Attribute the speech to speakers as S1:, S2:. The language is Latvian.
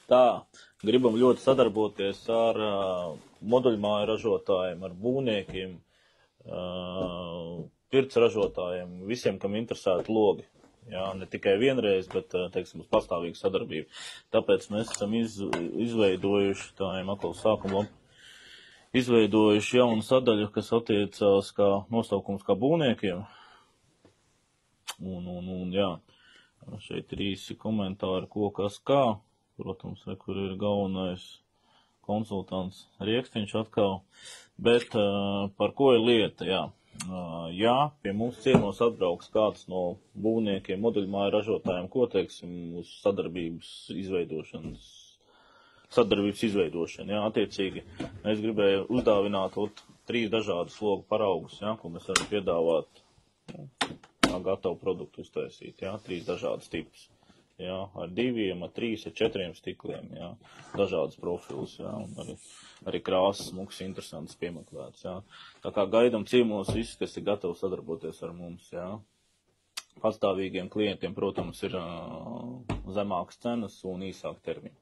S1: Tā, gribam ļoti sadarboties ar moduļmāju ražotājiem, ar būvniekiem, pirts ražotājiem, visiem, kam interesētu logi. Jā, ne tikai vienreiz, bet, teiksim, uz pastāvīgu sadarbību. Tāpēc mēs esam izveidojuši, tā ir makala sākuma, izveidojuši jaunu sadaļu, kas attiecās kā nosaukums kā būvniekiem. Un jā, šeit ir īsi komentāri, ko kas kā. Protams, kur ir galvenais konsultants Riekstiņš atkal. Bet par ko ir lieta, jā. Jā, pie mums ciemos atbrauks kāds no būvniekiem, moduļmāju ražotājiem, ko teiksim, uz sadarbības izveidošanu, jā, attiecīgi. Mēs gribējām uzdāvināt 3 dažādus logu paraugus, jā, ko mēs varam piedāvāt, jā, gatavu produktu uztaisīt, jā, 3 dažādus tipus. Jā, ar 2, ar 3, ar 4 stikliem, jā, dažādas profilus, jā, un arī krāsas, smuks, interesants, piemeklēts, jā. Tā kā gaidam ciemos visus, kas ir gatavi sadarboties ar mums, jā. Pastāvīgiem klientiem, protams, ir zemākas cenas un īsāk termiņi.